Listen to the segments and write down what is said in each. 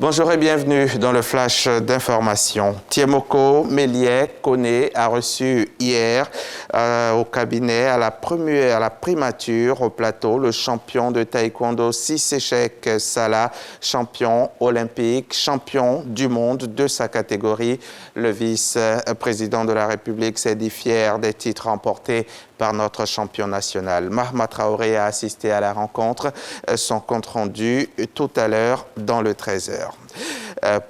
Bonjour et bienvenue dans le flash d'information. Thiemoko Méliès Koné a reçu hier au cabinet à la primature au plateau le champion de taekwondo Sisséchek Salah, champion olympique, champion du monde de sa catégorie. Le vice-président de la République s'est dit fier des titres remportés par notre champion national. Mahma Traoré a assisté à la rencontre. Son compte rendu tout à l'heure dans le 13h.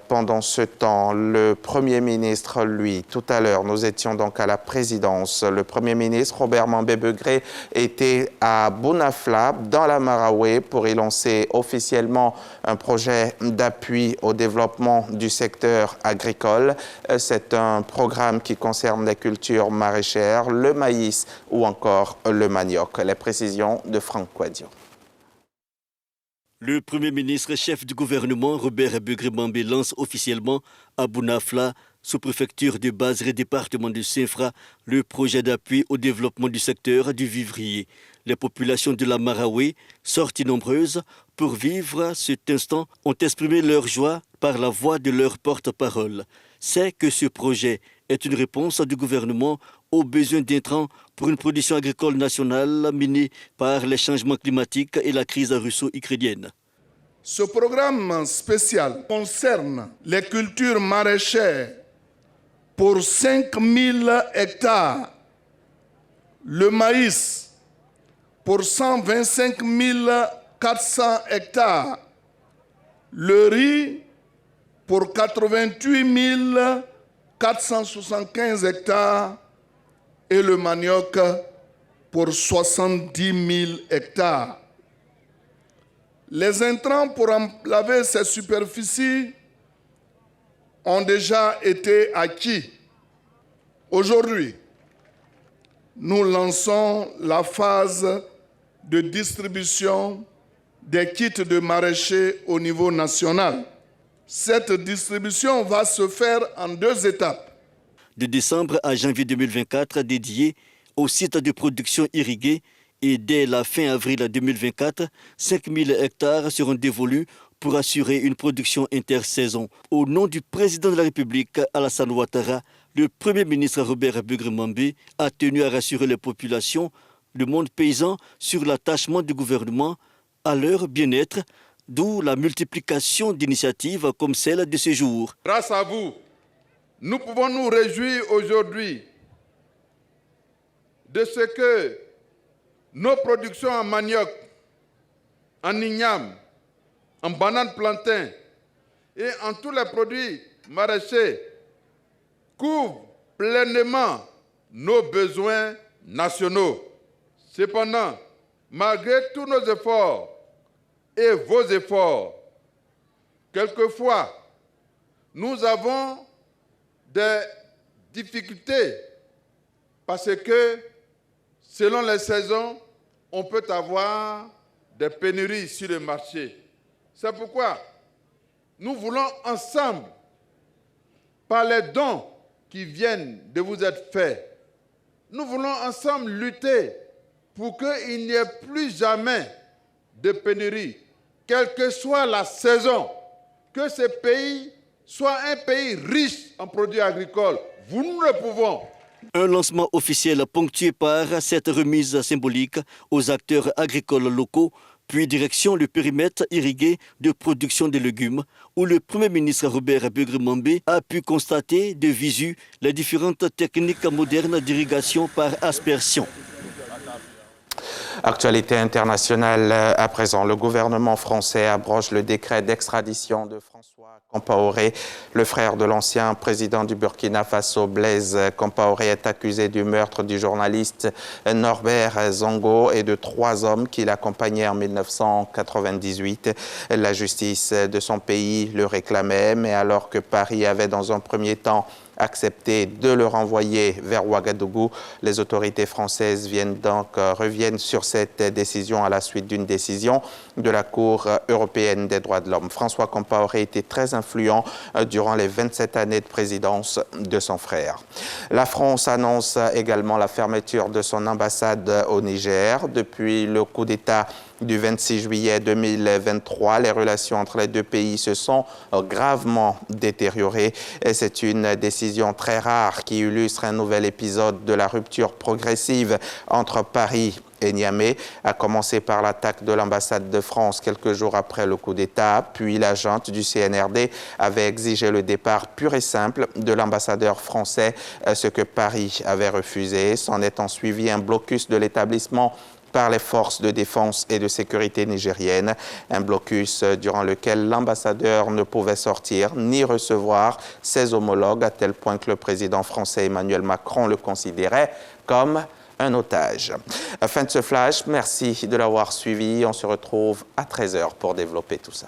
Pendant ce temps, le Premier ministre, lui, tout à l'heure, nous étions donc à la présidence. Le Premier ministre, Robert Mambé-Begré, était à Bounafla, dans la Maraoué, pour y lancer officiellement un projet d'appui au développement du secteur agricole. C'est un programme qui concerne les cultures maraîchères, le maïs ou encore le manioc. Les précisions de Franck Kouadio. Le Premier ministre chef du gouvernement, Robert Begré-Mambé, lance officiellement à Bounafla, sous-préfecture de Bazré, département de Saint-Fra, le projet d'appui au développement du secteur du vivrier. Les populations de la Maraoué, sorties nombreuses pour vivre cet instant, ont exprimé leur joie par la voix de leur porte-parole. C'est que ce projet est une réponse du gouvernement aux besoins d'intrants pour une production agricole nationale minée par les changements climatiques et la crise russo-ukrainienne. Ce programme spécial concerne les cultures maraîchères pour 5000 hectares, le maïs pour 125 400 hectares, le riz pour 88 475 hectares et le manioc pour 70 000 hectares. Les intrants pour laver ces superficies ont déjà été acquis. Aujourd'hui, nous lançons la phase de distribution des kits de maraîchers au niveau national. Cette distribution va se faire en 2 étapes. De décembre à janvier 2024, dédié aux sites de production irrigués, et dès la fin avril 2024, 5000 hectares seront dévolus pour assurer une production intersaison. Au nom du président de la République, Alassane Ouattara, le Premier ministre Robert Begré-Mambé a tenu à rassurer les populations, le monde paysan, sur l'attachement du gouvernement à leur bien-être, d'où la multiplication d'initiatives comme celle de ce jour. Grâce à vous, nous pouvons nous réjouir aujourd'hui de ce que nos productions en manioc, en igname, en banane plantain et en tous les produits maraîchers couvrent pleinement nos besoins nationaux. Cependant, malgré tous nos efforts et vos efforts, quelquefois, nous avons des difficultés parce que, selon les saisons, on peut avoir des pénuries sur le marché. C'est pourquoi nous voulons ensemble, par les dons qui viennent de vous être faits, nous voulons ensemble lutter pour qu'il n'y ait plus jamais de pénurie, quelle que soit la saison, que ce pays soit un pays riche en produits agricoles. Nous le pouvons. Un lancement officiel ponctué par cette remise symbolique aux acteurs agricoles locaux, puis direction le périmètre irrigué de production de légumes, où le Premier ministre Robert Begré-Mambé a pu constater de visu les différentes techniques modernes d'irrigation par aspersion. Actualité internationale à présent. Le gouvernement français abroge le décret d'extradition de François Compaoré. Le frère de l'ancien président du Burkina Faso, Blaise Compaoré, est accusé du meurtre du journaliste Norbert Zongo et de 3 hommes qui l'accompagnaient en 1998. La justice de son pays le réclamait, mais alors que Paris avait dans un premier temps accepté de le renvoyer vers Ouagadougou. Les autorités françaises reviennent sur cette décision à la suite d'une décision de la Cour européenne des droits de l'homme. François Compaoré était très influent durant les 27 années de présidence de son frère. La France annonce également la fermeture de son ambassade au Niger. Depuis le coup d'État du 26 juillet 2023, les relations entre les deux pays se sont gravement détériorées. C'est une décision très rare qui illustre un nouvel épisode de la rupture progressive entre Paris et Niamey, à commencer par l'attaque de l'ambassade de France quelques jours après le coup d'État, puis la junte du CNRD avait exigé le départ pur et simple de l'ambassadeur français, ce que Paris avait refusé. S'en est ensuivi un blocus de l'établissement par les forces de défense et de sécurité nigériennes, un blocus durant lequel l'ambassadeur ne pouvait sortir ni recevoir ses homologues, à tel point que le président français Emmanuel Macron le considérait comme un otage. Fin de ce flash, merci de l'avoir suivi. On se retrouve à 13h pour développer tout ça.